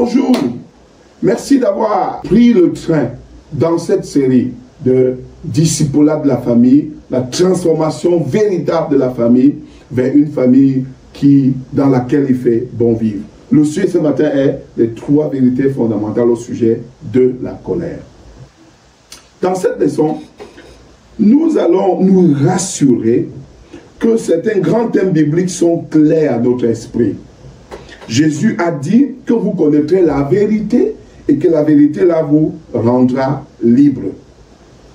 Bonjour, merci d'avoir pris le train dans cette série de disciplats de la famille, la transformation véritable de la famille vers une famille dans laquelle il fait bon vivre. Le sujet ce matin est les 3 vérités fondamentales au sujet de la colère. Dans cette leçon, nous allons nous rassurer que certains grands thèmes bibliques sont clairs à notre esprit. Jésus a dit que vous connaîtrez la vérité et que la vérité là vous rendra libre.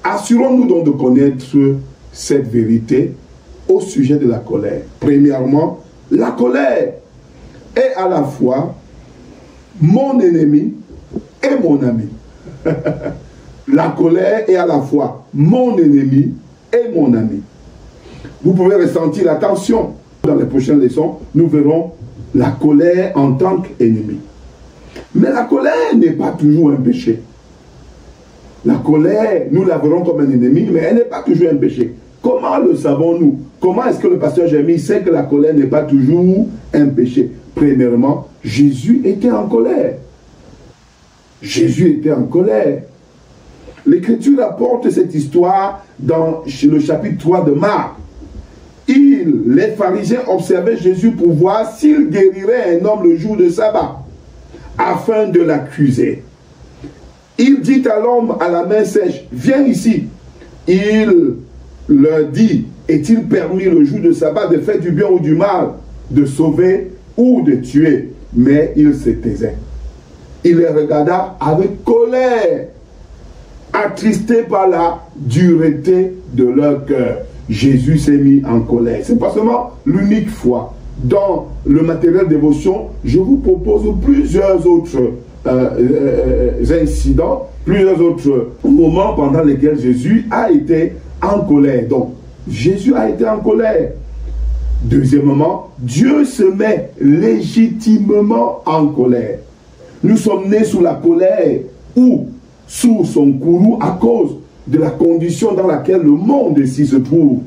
Assurons-nous donc de connaître cette vérité au sujet de la colère. Premièrement, la colère est à la fois mon ennemi et mon ami. La colère est à la fois mon ennemi et mon ami. Vous pouvez ressentir la tension. Dans les prochaines leçons, nous verrons la colère en tant qu'ennemi. Mais la colère n'est pas toujours un péché. La colère, nous la verrons comme un ennemi, mais elle n'est pas toujours un péché. Comment le savons-nous? Comment est-ce que le pasteur Jérémie sait que la colère n'est pas toujours un péché? Premièrement, Jésus était en colère. Jésus était en colère. L'Écriture rapporte cette histoire dans le chapitre 3 de Marc. Les pharisiens observaient Jésus pour voir s'il guérirait un homme le jour de sabbat, afin de l'accuser. Il dit à l'homme à la main sèche, viens ici. Il leur dit, est-il permis le jour de sabbat de faire du bien ou du mal, de sauver ou de tuer? Mais il se taisait. Il les regarda avec colère, attristé par la dureté de leur cœur. Jésus s'est mis en colère. C'est pas seulement l'unique fois. Dans le matériel dévotion, je vous propose plusieurs autres incidents, plusieurs autres moments pendant lesquels Jésus a été en colère. Donc, Jésus a été en colère. Deuxièmement, Dieu se met légitimement en colère. Nous sommes nés sous la colère ou sous son courroux à cause de la condition dans laquelle le monde ici se trouve.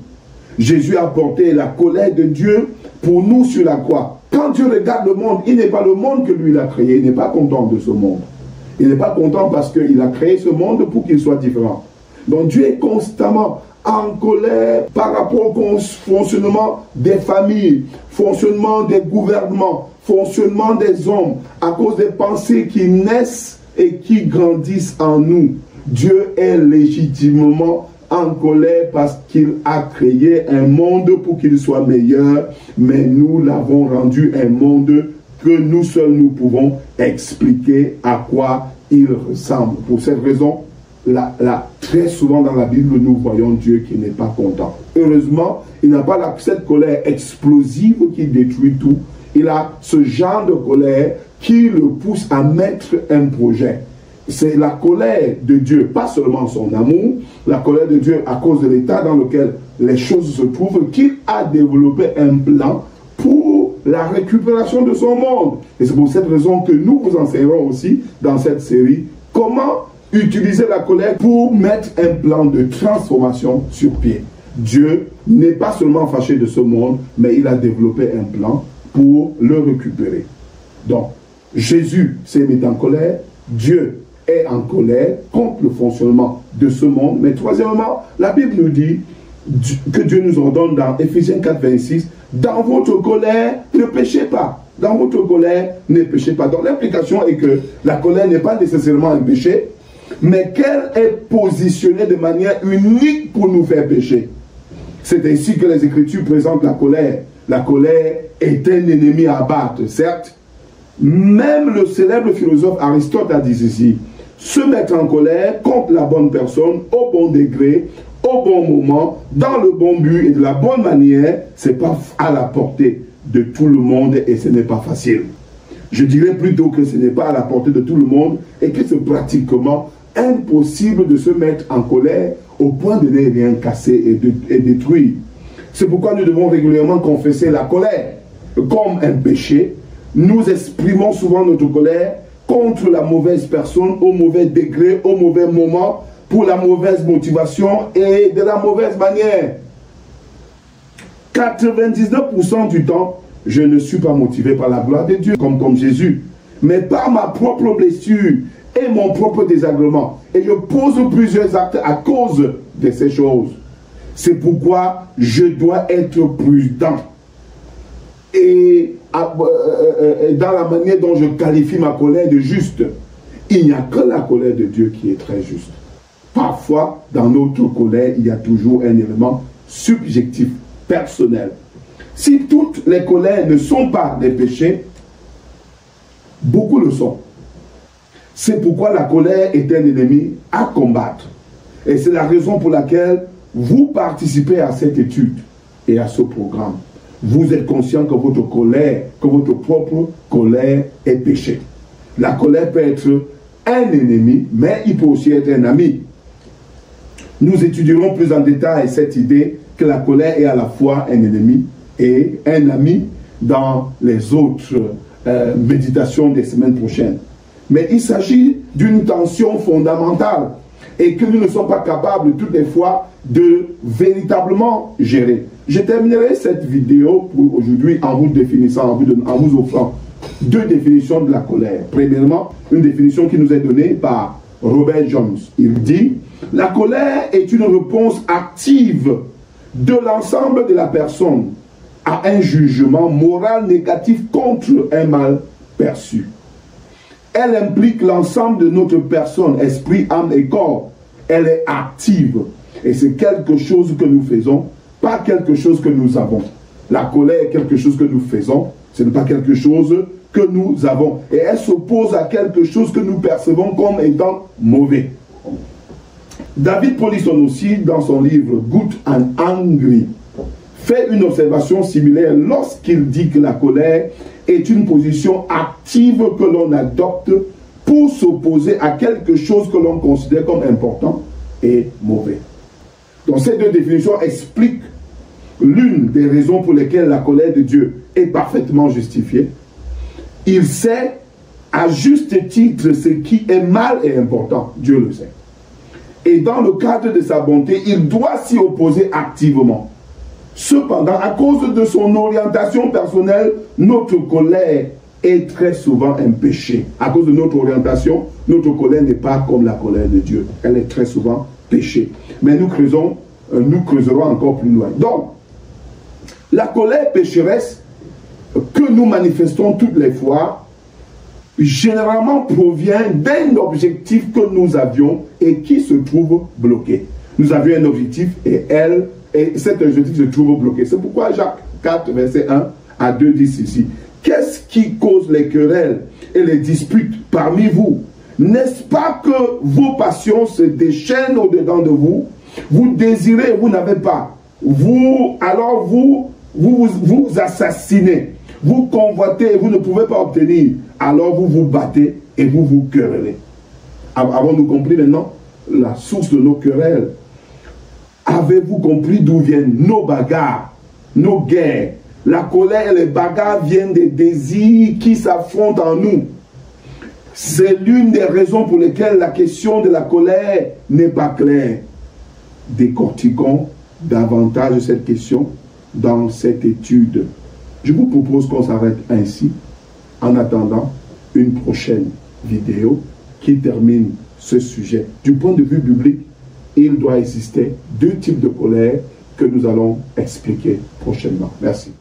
Jésus a porté la colère de Dieu pour nous sur la croix. Quand Dieu regarde le monde, il n'est pas le monde que lui il a créé, il n'est pas content de ce monde. Il n'est pas content parce qu'il a créé ce monde pour qu'il soit différent. Donc Dieu est constamment en colère par rapport au fonctionnement des familles, fonctionnement des gouvernements, fonctionnement des hommes, à cause des pensées qui naissent et qui grandissent en nous. Dieu est légitimement en colère parce qu'il a créé un monde pour qu'il soit meilleur, mais nous l'avons rendu un monde que nous seuls nous pouvons expliquer à quoi il ressemble. Pour cette raison, très souvent dans la Bible, nous voyons Dieu qui n'est pas content. Heureusement, il n'a pas cette colère explosive qui détruit tout. Il a ce genre de colère qui le pousse à mettre un projet. C'est la colère de Dieu, pas seulement son amour, la colère de Dieu à cause de l'état dans lequel les choses se trouvent, qu'il a développé un plan pour la récupération de son monde. Et c'est pour cette raison que nous vous enseignerons aussi dans cette série comment utiliser la colère pour mettre un plan de transformation sur pied. Dieu n'est pas seulement fâché de ce monde, mais il a développé un plan pour le récupérer. Donc, Jésus s'est mis en colère, Dieu est en colère contre le fonctionnement de ce monde. Mais troisièmement, la Bible nous dit que Dieu nous ordonne dans Éphésiens 4, 26, dans votre colère, ne péchez pas. Dans votre colère, ne péchez pas. Donc l'implication est que la colère n'est pas nécessairement un péché, mais qu'elle est positionnée de manière unique pour nous faire pécher. C'est ainsi que les Écritures présentent la colère. La colère est un ennemi à abattre, certes. Même le célèbre philosophe Aristote a dit ceci: se mettre en colère contre la bonne personne, au bon degré, au bon moment, dans le bon but et de la bonne manière, c'est pas à la portée de tout le monde et ce n'est pas facile. Je dirais plutôt que ce n'est pas à la portée de tout le monde et que c'est pratiquement impossible de se mettre en colère au point de ne rien casser et détruire. C'est pourquoi nous devons régulièrement confesser la colère comme un péché. Nous exprimons souvent notre colère contre la mauvaise personne, au mauvais degré, au mauvais moment, pour la mauvaise motivation et de la mauvaise manière. 99% du temps, je ne suis pas motivé par la gloire de Dieu, comme Jésus. mais par ma propre blessure et mon propre désagrément. Et je pose plusieurs actes à cause de ces choses. C'est pourquoi je dois être prudent. Et dans la manière dont je qualifie ma colère de juste, il n'y a que la colère de Dieu qui est très juste. Parfois, dans notre colère, il y a toujours un élément subjectif, personnel. Si toutes les colères ne sont pas des péchés, beaucoup le sont. C'est pourquoi la colère est un ennemi à combattre. Et c'est la raison pour laquelle vous participez à cette étude et à ce programme. Vous êtes conscient que votre colère, que votre propre colère est péché. La colère peut être un ennemi, mais il peut aussi être un ami. Nous étudierons plus en détail cette idée que la colère est à la fois un ennemi et un ami dans les autres méditations des semaines prochaines. Mais il s'agit d'une tension fondamentale et que nous ne sommes pas capables toutes les fois de véritablement gérer. Je terminerai cette vidéo pour aujourd'hui en vous définissant, en vous offrant deux définitions de la colère. Premièrement, une définition qui nous est donnée par Robert Jones. Il dit: la colère est une réponse active de l'ensemble de la personne à un jugement moral négatif contre un mal perçu. Elle implique l'ensemble de notre personne, esprit, âme et corps. Elle est active. Et c'est quelque chose que nous faisons, pas quelque chose que nous avons. La colère est quelque chose que nous faisons, ce n'est pas quelque chose que nous avons. Et elle s'oppose à quelque chose que nous percevons comme étant mauvais. David Powlison aussi, dans son livre Good and Angry, fait une observation similaire lorsqu'il dit que la colère est une position active que l'on adopte pour s'opposer à quelque chose que l'on considère comme important et mauvais. Donc ces deux définitions expliquent l'une des raisons pour lesquelles la colère de Dieu est parfaitement justifiée. Il sait à juste titre ce qui est mal et important, Dieu le sait. Et dans le cadre de sa bonté, il doit s'y opposer activement. Cependant, à cause de son orientation personnelle, notre colère est très souvent un péché. À cause de notre orientation, notre colère n'est pas comme la colère de Dieu. Elle est très souvent péché. Mais nous creuserons encore plus loin. Donc, la colère pécheresse que nous manifestons toutes les fois, généralement provient d'un objectif que nous avions et qui se trouve bloqué. Nous avions un objectif et cet objectif se trouve bloqué. C'est pourquoi Jacques 4, verset 1 à 2 dit ceci: qu'est-ce qui cause les querelles et les disputes parmi vous? N'est-ce pas que vos passions se déchaînent au-dedans de vous? Vous désirez et vous n'avez pas. Vous assassinez. Vous convoitez et vous ne pouvez pas obtenir. Alors vous vous battez et vous vous querellez. Avons-nous compris maintenant la source de nos querelles? Avez-vous compris d'où viennent nos bagarres, nos guerres? La colère et les bagarres viennent des désirs qui s'affrontent en nous. C'est l'une des raisons pour lesquelles la question de la colère n'est pas claire. Décortiquons davantage cette question dans cette étude. Je vous propose qu'on s'arrête ainsi en attendant une prochaine vidéo qui termine ce sujet. Du point de vue biblique, il doit exister deux types de colère que nous allons expliquer prochainement. Merci.